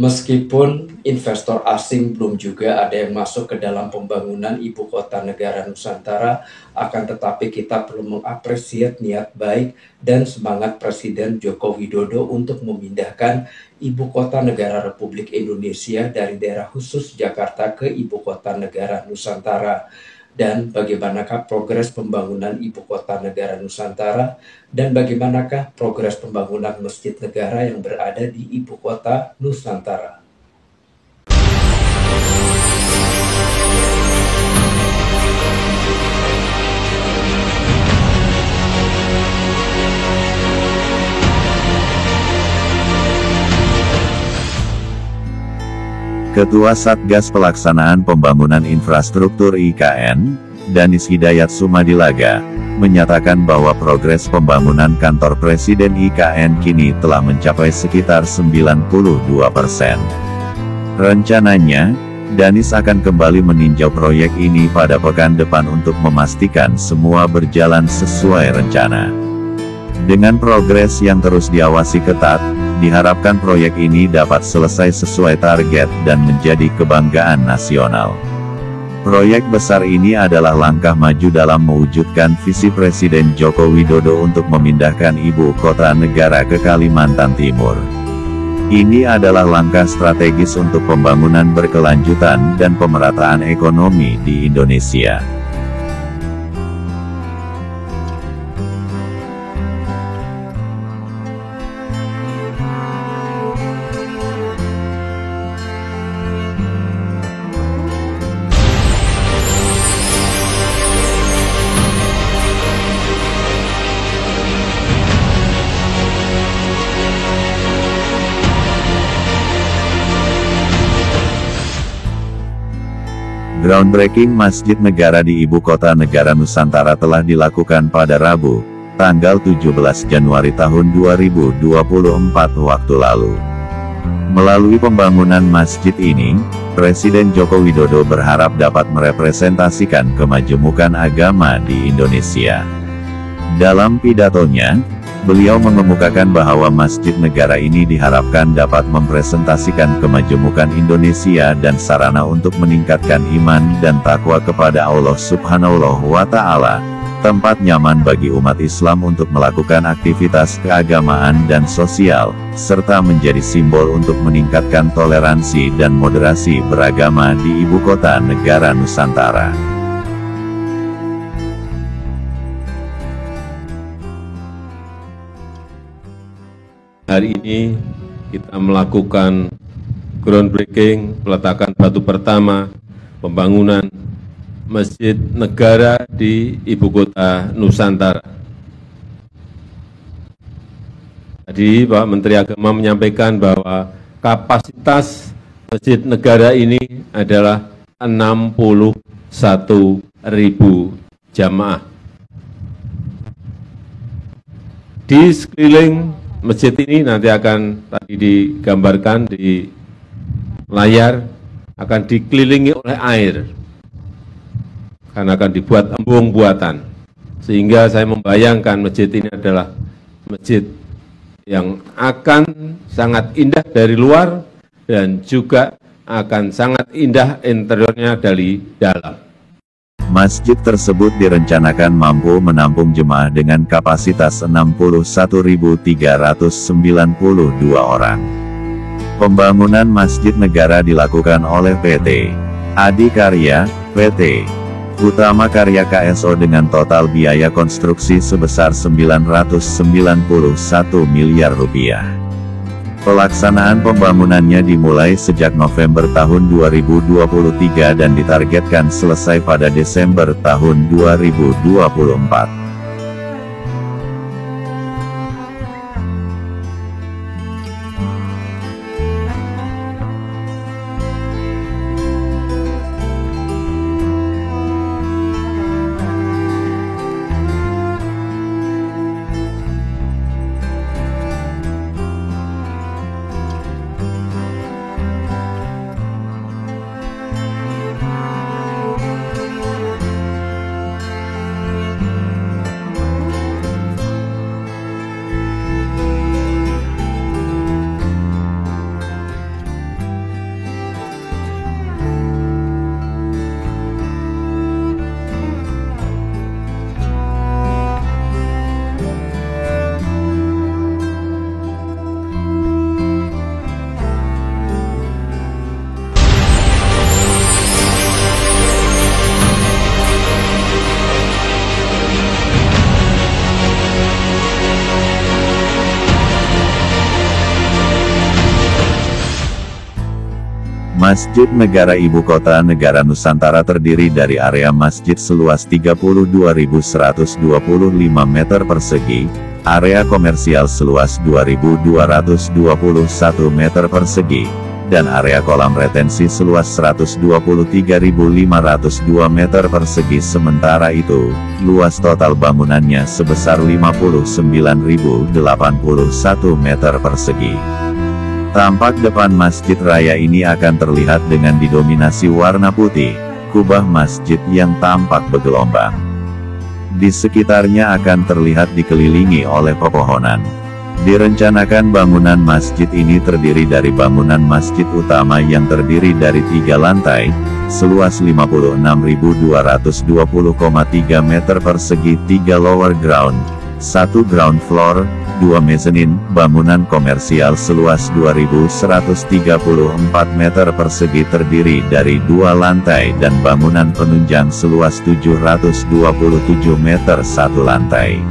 Meskipun investor asing belum juga ada yang masuk ke dalam pembangunan ibu kota negara Nusantara, akan tetapi kita perlu mengapresiasi niat baik dan semangat Presiden Joko Widodo untuk memindahkan ibu kota negara Republik Indonesia dari daerah khusus Jakarta ke ibu kota negara Nusantara. Dan bagaimanakah progres pembangunan ibu kota negara Nusantara, dan bagaimanakah progres pembangunan masjid negara yang berada di ibu kota Nusantara. Ketua Satgas Pelaksanaan Pembangunan Infrastruktur IKN, Danis Hidayat Sumadilaga, menyatakan bahwa progres pembangunan kantor Presiden IKN kini telah mencapai sekitar 92%. Rencananya, Danis akan kembali meninjau proyek ini pada pekan depan untuk memastikan semua berjalan sesuai rencana. Dengan progres yang terus diawasi ketat, diharapkan proyek ini dapat selesai sesuai target dan menjadi kebanggaan nasional. Proyek besar ini adalah langkah maju dalam mewujudkan visi Presiden Joko Widodo untuk memindahkan ibu kota negara ke Kalimantan Timur. Ini adalah langkah strategis untuk pembangunan berkelanjutan dan pemerataan ekonomi di Indonesia. Groundbreaking Masjid Negara di Ibu Kota Negara Nusantara telah dilakukan pada Rabu, tanggal 17 Januari tahun 2024 waktu lalu. Melalui pembangunan masjid ini, Presiden Joko Widodo berharap dapat merepresentasikan kemajemukan agama di Indonesia. Dalam pidatonya, beliau mengemukakan bahwa Masjid Negara ini diharapkan dapat mempresentasikan kemajemukan Indonesia dan sarana untuk meningkatkan iman dan takwa kepada Allah Subhanahu wa Ta'ala, tempat nyaman bagi umat Islam untuk melakukan aktivitas keagamaan dan sosial, serta menjadi simbol untuk meningkatkan toleransi dan moderasi beragama di Ibu Kota Negara Nusantara. Hari ini kita melakukan groundbreaking, peletakan batu pertama pembangunan Masjid Negara di Ibu Kota Nusantara. Tadi Pak Menteri Agama menyampaikan bahwa kapasitas Masjid Negara ini adalah 61.000 jamaah. Di sekeliling masjid ini nanti akan tadi digambarkan di layar, akan dikelilingi oleh air, karena akan dibuat embung buatan, sehingga saya membayangkan masjid ini adalah masjid yang akan sangat indah dari luar dan juga akan sangat indah interiornya dari dalam. Masjid tersebut direncanakan mampu menampung jemaah dengan kapasitas 61.392 orang. Pembangunan Masjid Negara dilakukan oleh PT Adikarya, PT Utama Karya KSO dengan total biaya konstruksi sebesar 991 miliar rupiah. Pelaksanaan pembangunannya dimulai sejak November tahun 2023 dan ditargetkan selesai pada Desember tahun 2024. Masjid Negara Ibu Kota Negara Nusantara terdiri dari area masjid seluas 32.125 meter persegi, area komersial seluas 2.221 meter persegi, dan area kolam retensi seluas 123.502 meter persegi. Sementara itu, luas total bangunannya sebesar 59.081 meter persegi. Tampak depan Masjid Raya ini akan terlihat dengan didominasi warna putih, kubah masjid yang tampak bergelombang. Di sekitarnya akan terlihat dikelilingi oleh pepohonan. Direncanakan bangunan masjid ini terdiri dari bangunan masjid utama yang terdiri dari 3 lantai, seluas 56.220,3 meter persegi, 3 lower ground, 1 ground floor, 2 mezzanine, bangunan komersial seluas 2.134 meter persegi terdiri dari 2 lantai dan bangunan penunjang seluas 727 meter 1 lantai.